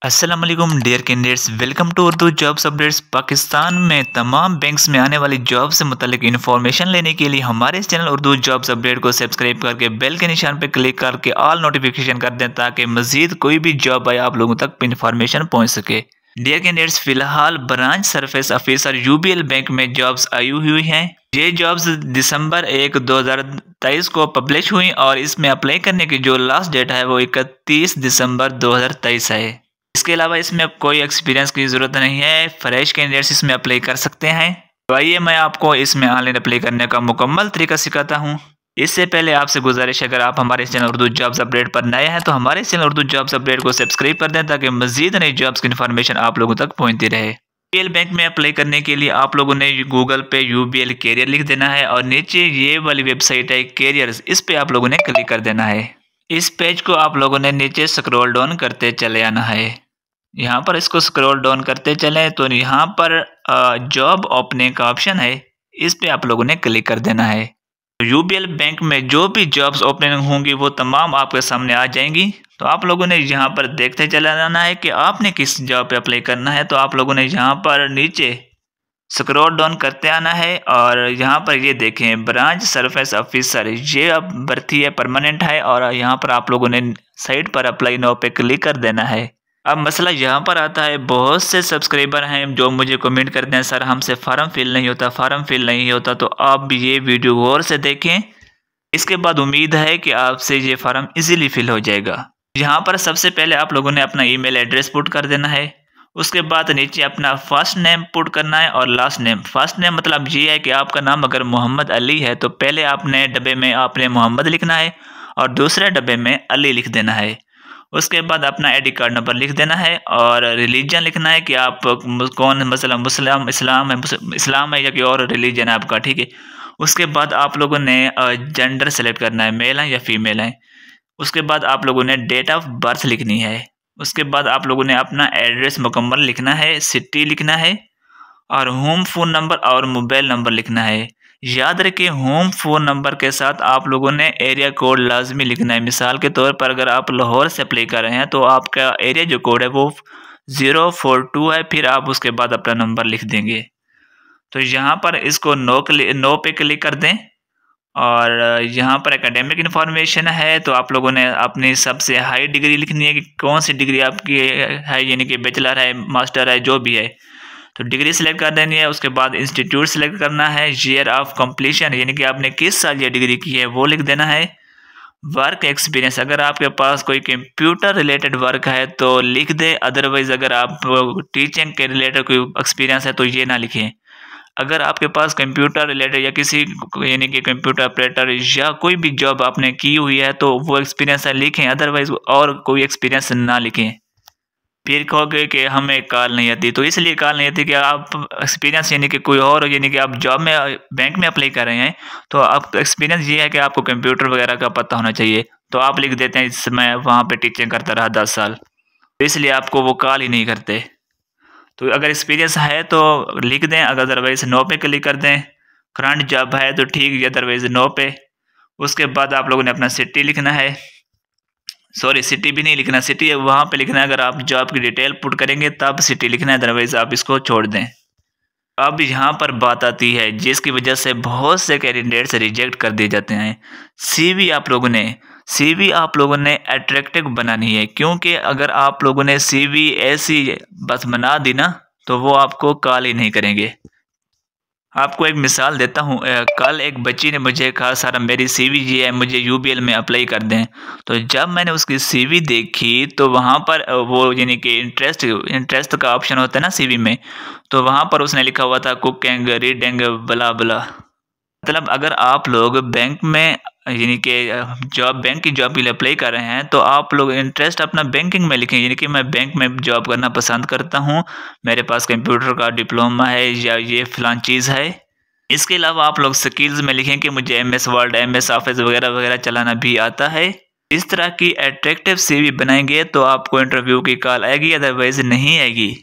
अस्सलाम वालेकुम dear candidates, welcome to Urdu jobs updates. Pakistan में तमाम बैंक्स में आने वाली जॉब से मुतालिक इन्फॉर्मेशन लेने के लिए हमारे इस चैनल उर्दू जॉब्स अपडेट को सब्सक्राइब करके बेल के निशान पर क्लिक करके ऑल नोटिफिकेशन कर दें ताकि मजीद कोई भी जॉब आए आप लोगों तक इन्फॉर्मेशन पहुँच सके। डियर कैंडिडेट्स, फिलहाल branch service officer UBL bank में जॉब्स आई हुई हैं। ये जॉब्स दिसंबर 1, 2023 को पब्लिश हुई और इसमें अप्लाई करने की जो लास्ट डेट है वो 31 दिसंबर 2023 है। इसके अलावा इसमें कोई एक्सपीरियंस की ज़रूरत नहीं है, फ्रेश कैंडिडेट्स इसमें अप्लाई कर सकते हैं। तो आइए मैं आपको इसमें ऑनलाइन अप्लाई करने का मुकम्मल तरीका सिखाता हूँ। इससे पहले आपसे गुजारिश, अगर आप हमारे चैनल उर्दू जॉब्स अपडेट पर नए हैं तो हमारे चैनल उर्दू जॉब्स अपडेट को सब्सक्राइब कर दें ताकि मजीद नई जॉब्स की इन्फॉर्मेशन आप लोगों तक पहुँचती रहे। यूबीएल बैंक में अप्लाई करने के लिए आप लोगों ने गूगल पे यूबीएल कैरियर लिख देना है और नीचे ये वाली वेबसाइट है कैरियर्स, इस पे आप लोगों ने क्लिक कर देना है। इस पेज को आप लोगों ने नीचे स्क्रॉल डाउन करते चले आना है। यहाँ पर इसको स्क्रॉल डाउन करते चलें तो यहाँ पर जॉब ओपनिंग का ऑप्शन है, इस पे आप लोगों ने क्लिक कर देना है। यूबीएल बैंक में जो भी जॉब्स ओपनिंग होंगी वो तमाम आपके सामने आ जाएंगी। तो आप लोगों ने यहाँ पर देखते चला जाना है कि आपने किस जॉब पे अप्लाई करना है। तो आप लोगों ने यहाँ पर नीचे स्क्रॉल डाउन करते आना है और यहाँ पर ये देखें ब्रांच सर्विस ऑफिसर, ये अब भर्ती है, परमानेंट है और यहाँ पर आप लोगों ने साइट पर अप्लाई नाउ पे क्लिक कर देना है। अब मसला यहाँ पर आता है, बहुत से सब्सक्राइबर हैं जो मुझे कमेंट करते हैं सर हमसे फार्म फिल नहीं होता, फार्म फिल नहीं होता। तो आप भी ये वीडियो गौर से देखें, इसके बाद उम्मीद है कि आपसे ये फार्म इजीली फिल हो जाएगा। यहाँ पर सबसे पहले आप लोगों ने अपना ईमेल एड्रेस पुट कर देना है। उसके बाद नीचे अपना फर्स्ट नेम पुट करना है और लास्ट नेम। फर्स्ट नेम मतलब ये है कि आपका नाम अगर मोहम्मद अली है तो पहले आपने डब्बे में आपने मोहम्मद लिखना है और दूसरे डब्बे में अली लिख देना है। उसके बाद अपना आईडी कार्ड नंबर लिख देना है और रिलीजन लिखना है कि आप कौन, मतलब मुस्लिम, इस्लाम है या कोई और रिलीजन है आपका, ठीक है। उसके बाद आप लोगों ने जेंडर सेलेक्ट करना है, मेल है या फीमेल है। उसके बाद आप लोगों ने डेट ऑफ बर्थ लिखनी है। उसके बाद आप लोगों ने अपना एड्रेस मुकम्मल लिखना है, सिटी लिखना है और होम फ़ोन नंबर और मोबाइल नंबर लिखना है। याद रखें, होम फ़ोन नंबर के साथ आप लोगों ने एरिया कोड लाजमी लिखना है। मिसाल के तौर पर अगर आप लाहौर से अप्लाई कर रहे हैं तो आपका एरिया जो कोड है वो 042 है, फिर आप उसके बाद अपना नंबर लिख देंगे। तो यहाँ पर इसको नो पे क्लिक कर दें और यहाँ पर एकेडमिक इन्फॉर्मेशन है तो आप लोगों ने अपनी सबसे हाई डिग्री लिखनी है कि कौन सी डिग्री आपकी है, यानी कि बैचलर है, मास्टर है, जो भी है। तो डिग्री सेलेक्ट कर देनी है। उसके बाद इंस्टीट्यूट सेलेक्ट करना है, ईयर ऑफ कंप्लीशन यानी कि आपने किस साल ये डिग्री की है वो लिख देना है। वर्क एक्सपीरियंस, अगर आपके पास कोई कंप्यूटर रिलेटेड वर्क है तो लिख दे, अदरवाइज़ अगर आप टीचिंग के रिलेटेड कोई एक्सपीरियंस है तो ये ना लिखें। अगर आपके पास कंप्यूटर रिलेटेड या किसी यानी कि कंप्यूटर ऑपरेटर या कोई भी जॉब आपने की हुई है तो वो एक्सपीरियंस है लिखें, अदरवाइज़ और कोई एक्सपीरियंस ना लिखें। फिर कहोगे कि हमें कॉल नहीं आती, तो इसलिए कॉल नहीं आती कि आप एक्सपीरियंस यानी कि कोई और, यानी कि आप जॉब में बैंक में अप्लाई कर रहे हैं तो आप एक्सपीरियंस ये है कि आपको कंप्यूटर वगैरह का पता होना चाहिए। तो आप लिख देते हैं इस मैं वहाँ पे टीचिंग करता रहा 10 साल, तो इसलिए आपको वो कॉल ही नहीं करते। तो अगर एक्सपीरियंस है तो लिख दें, अगर अदरवाइज़ नो पे क्लिक कर दें। करंट जॉब है तो ठीक है, अदरवाइज़ नो पे। उसके बाद आप लोगों ने अपना सिटी लिखना है, सॉरी सिटी भी नहीं लिखना, सिटी वहाँ पे लिखना है अगर आप जॉब की डिटेल पुट करेंगे तब सिटी लिखना है, अदरवाइज़ आप इसको छोड़ दें। अब यहाँ पर बात आती है जिसकी वजह से बहुत से कैंडिडेट्स रिजेक्ट कर दिए जाते हैं। सीवी आप लोगों ने अट्रैक्टिव बनानी है, क्योंकि अगर आप लोगों ने सीवी ऐसी बस बना दी ना तो वो आपको कॉल ही नहीं करेंगे। आपको एक मिसाल देता हूँ, कल एक बच्ची ने मुझे कहा सर मेरी सीवी ये है, मुझे यूबीएल में अप्लाई कर दें। तो जब मैंने उसकी सीवी देखी तो वहाँ पर वो यानी कि इंटरेस्ट का ऑप्शन होता है ना सीवी में, तो वहाँ पर उसने लिखा हुआ था कुकिंग, रीडिंग, बला बला। मतलब अगर आप लोग बैंक में यानी कि बैंक की जॉब के लिए अप्लाई कर रहे हैं तो आप लोग इंटरेस्ट अपना बैंकिंग में लिखें, यानी कि मैं बैंक में जॉब करना पसंद करता हूं, मेरे पास कंप्यूटर का डिप्लोमा है या ये फलान चीज़ है। इसके अलावा आप लोग स्किल्स में लिखें कि मुझे एमएस वर्ड, एमएस ऑफिस वगैरह वगैरह चलाना भी आता है। इस तरह की अट्रैक्टिव सीवी बनाएंगे तो आपको इंटरव्यू की कॉल आएगी, अदरवाइज नहीं आएगी।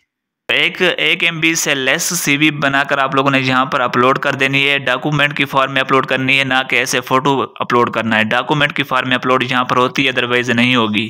एक MB से लेस सीवी बनाकर आप लोगों ने यहाँ पर अपलोड कर देनी है। डॉक्यूमेंट की फॉर्म में अपलोड करनी है, ना कि ऐसे फ़ोटो अपलोड करना है। डॉक्यूमेंट की फॉर्म में अपलोड यहाँ पर होती है, अदरवाइज नहीं होगी।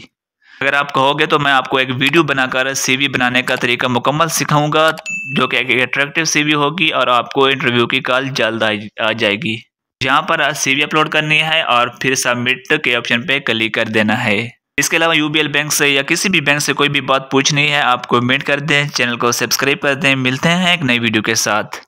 अगर आप कहोगे तो मैं आपको एक वीडियो बनाकर सीवी बनाने का तरीका मुकम्मल सिखाऊंगा, जो कि एक अट्रैक्टिव सीवी होगी और आपको इंटरव्यू की कॉल जल्द आ जाएगी। जहाँ पर सीवी अपलोड करनी है और फिर सबमिट के ऑप्शन पे क्लिक कर देना है। इसके अलावा यूबीएल बैंक से या किसी भी बैंक से कोई भी बात पूछनी है आप कमेंट कर दें, चैनल को सब्सक्राइब कर दें। मिलते हैं एक नई वीडियो के साथ।